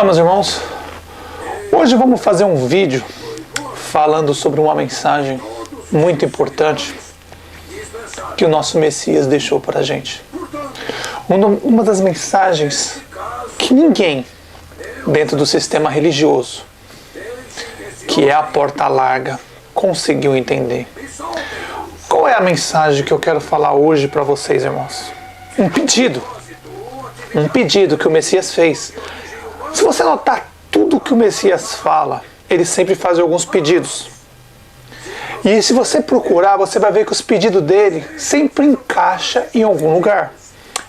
Olá, meus irmãos. Hoje vamos fazer um vídeo falando sobre uma mensagem muito importante que o nosso Messias deixou para a gente. Uma das mensagens que ninguém dentro do sistema religioso, que é a porta larga, conseguiu entender. Qual é a mensagem que eu quero falar hoje para vocês, irmãos? Um pedido que o Messias fez. Se você notar tudo que o Messias fala, ele sempre faz alguns pedidos. E se você procurar, você vai ver que os pedidos dele sempre encaixam em algum lugar.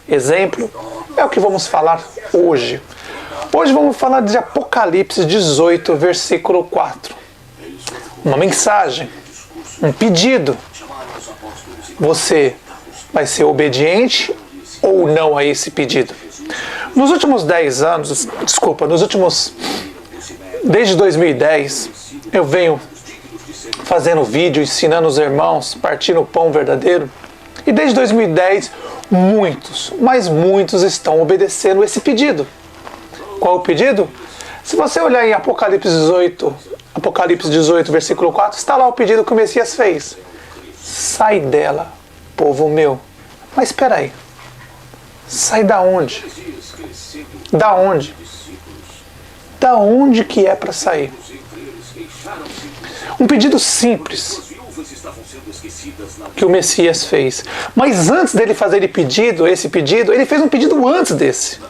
Exemplo é o que vamos falar hoje. Hoje vamos falar de Apocalipse 18, versículo 4. Uma mensagem, um pedido. Você vai ser obediente ou não a esse pedido? Nos últimos 10 anos, desde 2010, eu venho fazendo vídeo, ensinando os irmãos, partindo o pão verdadeiro. E desde 2010, muitos estão obedecendo esse pedido. Qual o pedido? Se você olhar em Apocalipse 18, versículo 4, está lá o pedido que o Messias fez. Sai dela, povo meu. Mas espera aí. Sai da onde? Da onde? Da onde que é para sair? Um pedido simples que o Messias fez. Mas antes dele fazer esse pedido, ele fez um pedido antes desse.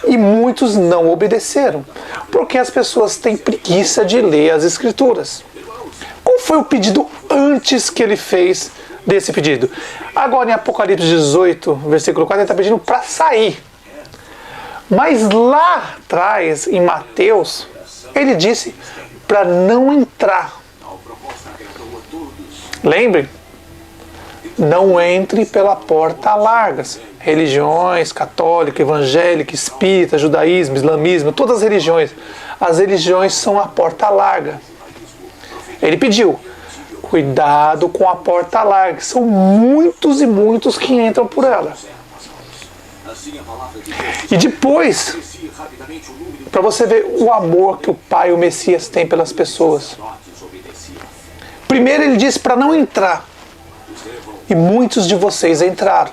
E muitos não obedeceram, porque as pessoas têm preguiça de ler as Escrituras. Qual foi o pedido antes que ele fez desse pedido? Agora em Apocalipse 18, versículo 4, ele está pedindo para sair. Mas lá atrás, em Mateus, ele disse para não entrar. Lembre, não entre pela porta larga. Religiões, católica, evangélica, espírita, judaísmo, islamismo, todas as religiões. As religiões são a porta larga. Ele pediu, cuidado com a porta larga. São muitos e muitos que entram por ela. E depois, para você ver o amor que o Pai, o Messias, tem pelas pessoas. Primeiro ele disse para não entrar. E muitos de vocês entraram.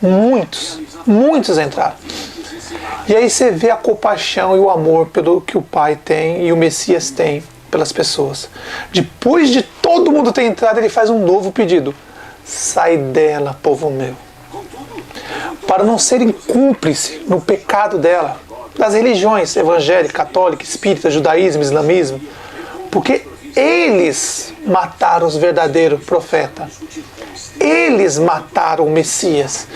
Muitos entraram. E aí você vê a compaixão e o amor pelo que o Pai tem e o Messias tem pelas pessoas. Depois de todo mundo ter entrado, ele faz um novo pedido. Sai dela, povo meu. Para não serem cúmplices no pecado dela, das religiões evangélica, católica, espírita, judaísmo, islamismo, porque eles mataram os verdadeiros profetas, eles mataram o Messias,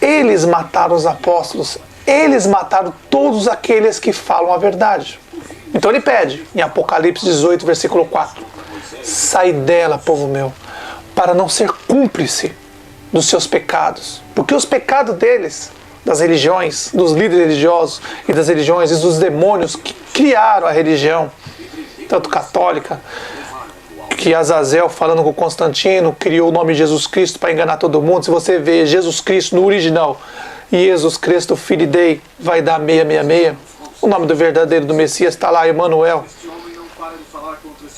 eles mataram os apóstolos, eles mataram todos aqueles que falam a verdade. Então ele pede, em Apocalipse 18, versículo 4, sai dela, povo meu, para não ser cúmplice dos seus pecados. Porque os pecados deles, das religiões, dos líderes religiosos e das religiões e dos demônios que criaram a religião, tanto católica, que Azazel, falando com Constantino, criou o nome de Jesus Cristo para enganar todo mundo. Se você vê Jesus Cristo no original, Jesus Cristo, filho dei, vai dar 666. O nome do verdadeiro do Messias está lá, Emanuel.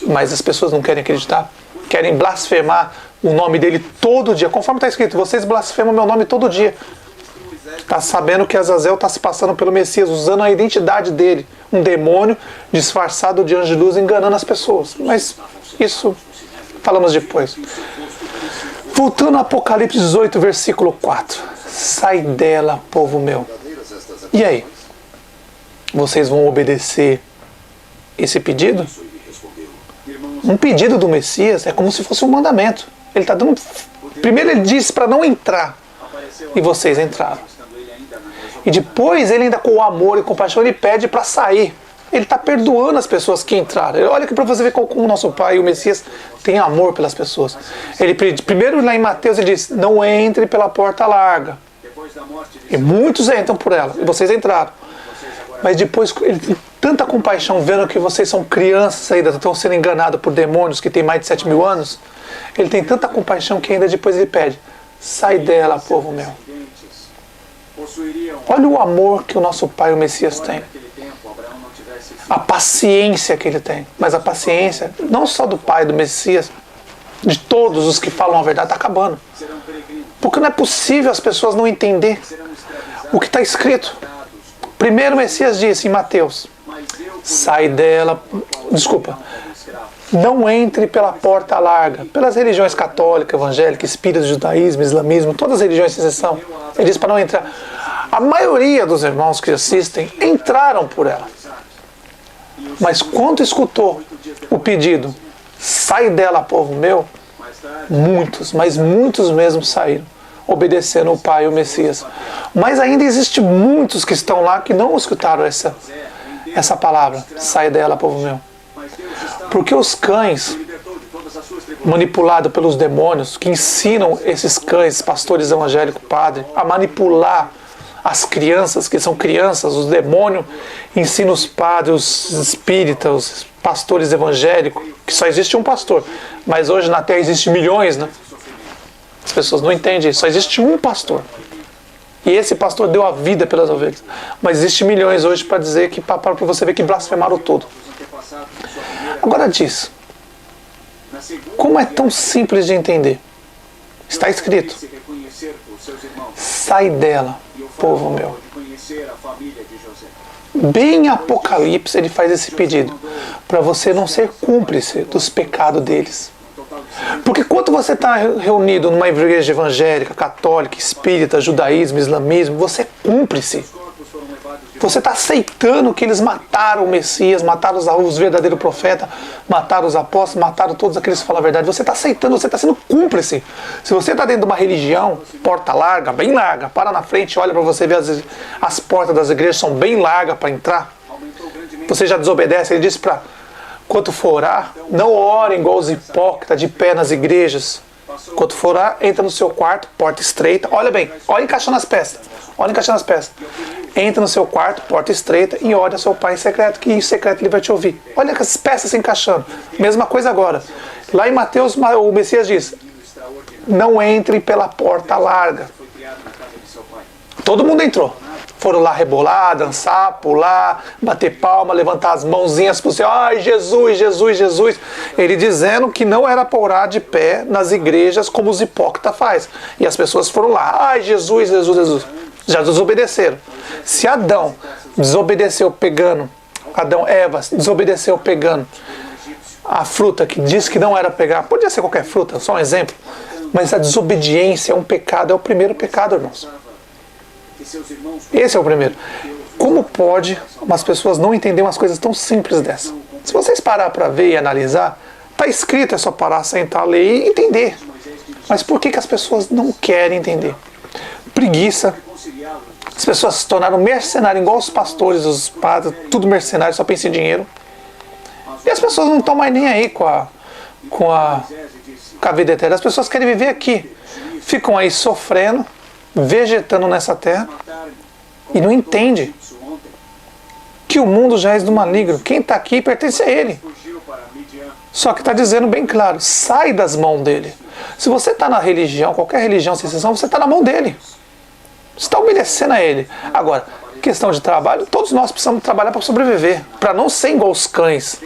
Mas as pessoas não querem acreditar, querem blasfemar o nome dele todo dia, conforme está escrito, vocês blasfemam meu nome todo dia. Está sabendo que Azazel está se passando pelo Messias, usando a identidade dele, um demônio disfarçado de anjo de luz, enganando as pessoas. Mas isso falamos depois. Voltando a Apocalipse 18, versículo 4. Sai dela, povo meu. E aí? Vocês vão obedecer esse pedido? Um pedido do Messias é como se fosse um mandamento. Ele está dando. Primeiro ele disse para não entrar. E vocês entraram. E depois ele ainda com amor e compaixão ele pede para sair. Ele está perdoando as pessoas que entraram. Olha aqui para você ver como o nosso Pai, o Messias, tem amor pelas pessoas. Ele primeiro lá em Mateus ele diz, não entre pela porta larga. E muitos entram por ela. E vocês entraram. Mas depois ele tem tanta compaixão vendo que vocês são crianças ainda, estão sendo enganados por demônios que têm mais de 7.000 anos. Ele tem tanta compaixão que ainda depois ele pede, sai dela, povo meu. Olha o amor que o nosso Pai, o Messias, tem. A paciência que ele tem. Mas a paciência, não só do Pai, do Messias, de todos os que falam a verdade, está acabando. Porque não é possível as pessoas não entender o que está escrito. Primeiro o Messias disse em Mateus, sai dela, desculpa, não entre pela porta larga, pelas religiões católica, evangélica, espírita, judaísmo, islamismo, todas as religiões de exceção. Ele disse para não entrar. A maioria dos irmãos que assistem entraram por ela. Mas quando escutou o pedido, sai dela, povo meu, muitos, mas muitos mesmo saíram, obedecendo o Pai e o Messias. Mas ainda existe muitos que estão lá que não escutaram essa palavra, sai dela, povo meu. Porque os cães, manipulados pelos demônios, que ensinam esses cães, pastores evangélicos, padres, a manipular as crianças, que são crianças, os demônios ensinam os padres, os espíritas, os pastores evangélicos, que só existe um pastor, mas hoje na Terra existem milhões, né? As pessoas não entendem isso, só existe um pastor. E esse pastor deu a vida pelas ovelhas. Mas existe milhões hoje para dizer que, para você ver que blasfemaram todo. Agora diz, como é tão simples de entender? Está escrito, sai dela, povo meu. Bem em Apocalipse ele faz esse pedido, para você não ser cúmplice dos pecados deles. Porque quando você está reunido numa igreja evangélica, católica, espírita, judaísmo, islamismo, você é cúmplice. Você está aceitando que eles mataram o Messias, mataram os verdadeiros profetas, mataram os apóstolos, mataram todos aqueles que falam a verdade. Você está aceitando, você está sendo cúmplice. Se você está dentro de uma religião, porta larga, bem larga, para na frente, olha para você ver as portas das igrejas são bem largas para entrar. Você já desobedece, ele disse para, quando for orar, não orem igual os hipócritas de pé nas igrejas. Quando for orar, entra no seu quarto, porta estreita. Olha bem, olha encaixando as peças. Olha encaixando as peças. Entra no seu quarto, porta estreita, e ore a seu Pai em secreto, que em secreto ele vai te ouvir. Olha as peças se encaixando. Mesma coisa agora. Lá em Mateus, o Messias diz, não entre pela porta larga. Todo mundo entrou. Foram lá rebolar, dançar, pular, bater palma, levantar as mãozinhas para o céu. Ai, Jesus, Jesus, Jesus. Ele dizendo que não era para orar de pé nas igrejas como os hipócritas fazem. E as pessoas foram lá. Ai, Jesus, Jesus, Jesus. Já desobedeceram. Se Adão desobedeceu pegando, Eva desobedeceu pegando a fruta que disse que não era pegar, podia ser qualquer fruta, só um exemplo. Mas a desobediência é um pecado, é o primeiro pecado, irmãos. Esse é o primeiro. Como pode umas pessoas não entenderem umas coisas tão simples dessa? Se vocês parar para ver e analisar, está escrito, é só parar, sentar, ler e entender. Mas por que as pessoas não querem entender? Preguiça. As pessoas se tornaram mercenários, igual os pastores, os padres, tudo mercenário, só pensa em dinheiro. E as pessoas não estão mais nem aí com a vida eterna. As pessoas querem viver aqui. Ficam aí sofrendo, vegetando nessa terra e não entende que o mundo já é do maligno. Quem está aqui pertence a ele. Só que está dizendo bem claro, sai das mãos dele. Se você está na religião, qualquer religião sem exceção, você está na mão dele. Você está obedecendo a ele. Agora, questão de trabalho, todos nós precisamos trabalhar para sobreviver, para não ser igual os cães.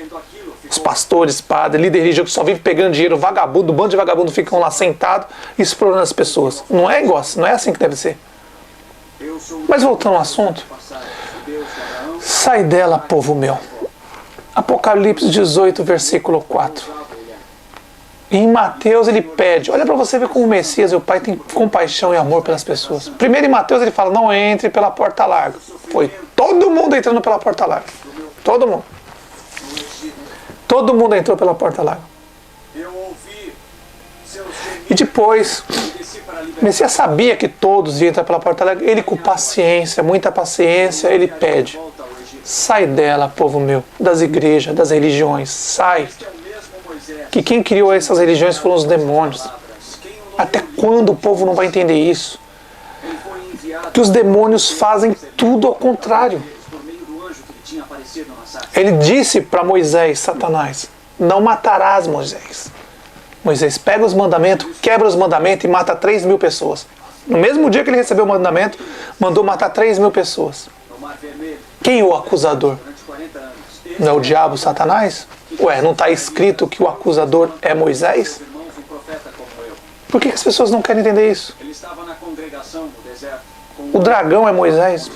Os pastores, padres, líder religioso que só vive pegando dinheiro, vagabundo, um bando de vagabundo ficam lá sentados explorando as pessoas. Não é igual, não é assim que deve ser. Mas voltando ao assunto, sai dela, povo meu. Apocalipse 18, versículo 4. E em Mateus ele pede, olha para você ver como o Messias e o Pai têm compaixão e amor pelas pessoas. Primeiro em Mateus ele fala, não entre pela porta larga. Foi todo mundo entrando pela porta larga. Todo mundo. Todo mundo entrou pela porta larga. E depois, o Messias sabia que todos iam entrar pela porta larga. Ele com paciência, muita paciência, ele pede, sai dela, povo meu, das igrejas, das religiões, sai. Que quem criou essas religiões foram os demônios. Até quando o povo não vai entender isso? Que os demônios fazem tudo ao contrário. Ele disse para Moisés, Satanás, não matarás Moisés. Moisés pega os mandamentos, quebra os mandamentos e mata 3.000 pessoas. No mesmo dia que ele recebeu o mandamento, mandou matar 3.000 pessoas. Quem é o acusador? Não é o diabo, Satanás? Ué, não está escrito que o acusador é Moisés? Por que as pessoas não querem entender isso? O dragão é Moisés.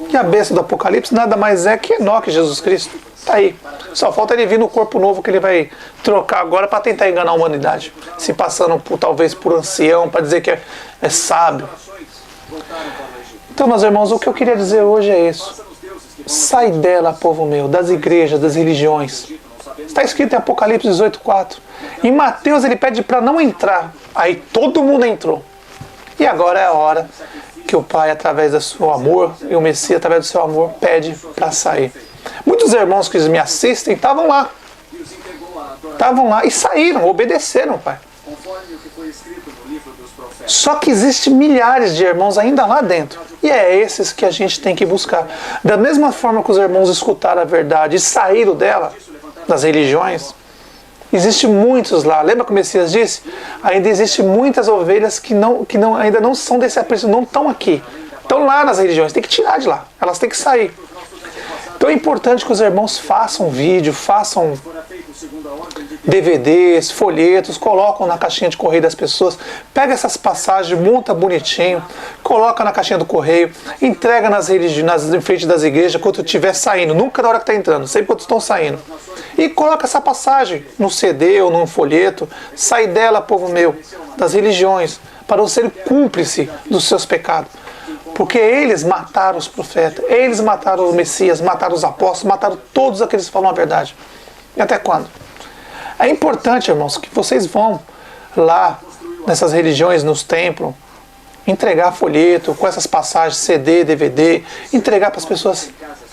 E a besta do Apocalipse nada mais é que Enoque, Jesus Cristo. Está aí. Só falta ele vir no corpo novo que ele vai trocar agora para tentar enganar a humanidade. Se passando talvez por ancião, para dizer que é sábio. Então, meus irmãos, o que eu queria dizer hoje é isso. Sai dela, povo meu, das igrejas, das religiões. Está escrito em Apocalipse 18:4. Em Mateus ele pede para não entrar. Aí todo mundo entrou. E agora é a hora que o Pai, através do seu amor, e o Messias, através do seu amor, pede para sair. Muitos irmãos que me assistem estavam lá. Estavam lá e saíram, obedeceram, Pai. Só que existem milhares de irmãos ainda lá dentro. E é esses que a gente tem que buscar. Da mesma forma que os irmãos escutaram a verdade e saíram dela, das religiões, existem muitos lá. Lembra que o Messias disse? Ainda existem muitas ovelhas que ainda não são desse apreço, não estão aqui. Estão lá nas religiões, tem que tirar de lá. Elas têm que sair. Então é importante que os irmãos façam vídeo, façam DVDs, folhetos, colocam na caixinha de correio das pessoas, pega essas passagens, monta bonitinho, coloca na caixinha do correio, entrega em frente das igrejas quando estiver saindo, nunca na hora que está entrando, sempre quando estão saindo. E coloca essa passagem no CD ou num folheto, sai dela, povo meu, das religiões, para não ser cúmplice dos seus pecados. Porque eles mataram os profetas, eles mataram o Messias, mataram os apóstolos, mataram todos aqueles que falam a verdade. E até quando? É importante, irmãos, que vocês vão lá nessas religiões, nos templos, entregar folheto com essas passagens, CD, DVD, entregar para as pessoas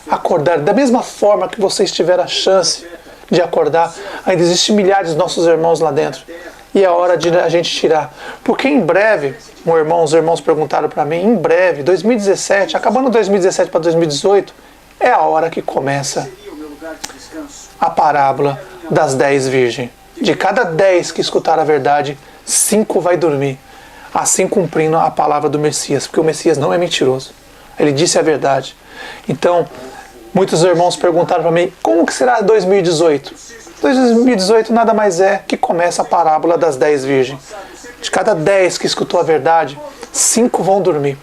acordarem. Da mesma forma que vocês tiveram a chance de acordar, ainda existem milhares de nossos irmãos lá dentro. E é hora de a gente tirar. Porque em breve, os irmãos perguntaram para mim, em breve, 2017, acabando 2017 para 2018, é a hora que começa a parábola das 10 virgens. De cada 10 que escutaram a verdade, 5 vai dormir. Assim cumprindo a palavra do Messias. Porque o Messias não é mentiroso. Ele disse a verdade. Então, muitos irmãos perguntaram para mim, como que será 2018? 2018 nada mais é que começa a parábola das 10 virgens. De cada 10 que escutou a verdade, 5 vão dormir.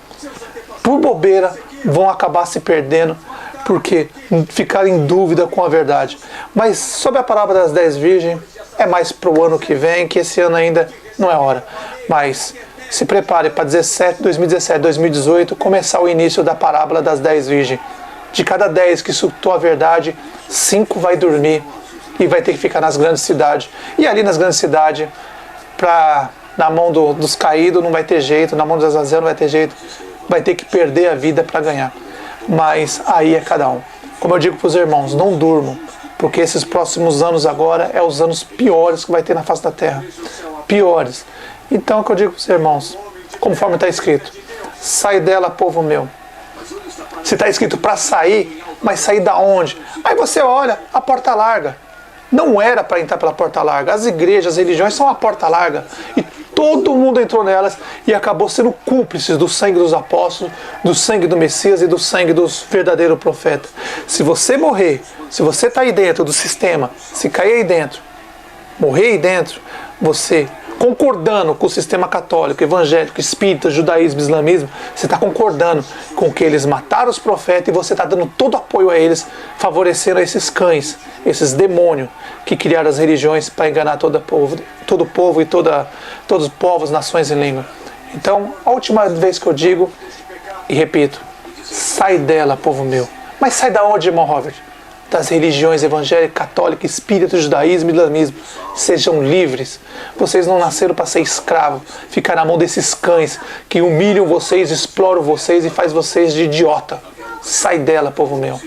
Por bobeira, vão acabar se perdendo, porque ficaram em dúvida com a verdade. Mas sobre a parábola das 10 virgens, é mais para o ano que vem, que esse ano ainda não é hora. Mas se prepare para 2017, 2018, começar o início da parábola das 10 virgens. De cada 10 que escutou a verdade, 5 vai dormir. E vai ter que ficar nas grandes cidades. E ali nas grandes cidades, na mão dos caídos não vai ter jeito, na mão dos Azazel não vai ter jeito. Vai ter que perder a vida para ganhar. Mas aí é cada um. Como eu digo para os irmãos, não durmam. Porque esses próximos anos agora é os anos piores que vai ter na face da terra. Piores. Então é o que eu digo para os irmãos, conforme está escrito. Sai dela, povo meu. Se está escrito para sair, mas sair da onde? Aí você olha, a porta larga. Não era para entrar pela porta larga. As igrejas, as religiões são a porta larga. E todo mundo entrou nelas e acabou sendo cúmplices do sangue dos apóstolos, do sangue do Messias e do sangue dos verdadeiros profetas. Se você morrer, se você está aí dentro do sistema, se cair aí dentro, morrer aí dentro, você concordando com o sistema católico, evangélico, espírita, judaísmo, islamismo, você está concordando com que eles mataram os profetas e você está dando todo apoio a eles, favorecendo esses cães, esses demônios que criaram as religiões para enganar todo o povo e todos os povos, nações e línguas. Então, a última vez que eu digo, e repito, sai dela, povo meu. Mas sai da onde, irmão Robert? Das religiões evangélica, católica, espírita, judaísmo e islamismo. Sejam livres. Vocês não nasceram para ser escravos, ficar na mão desses cães que humilham vocês, exploram vocês e faz vocês de idiota. Sai dela, povo meu.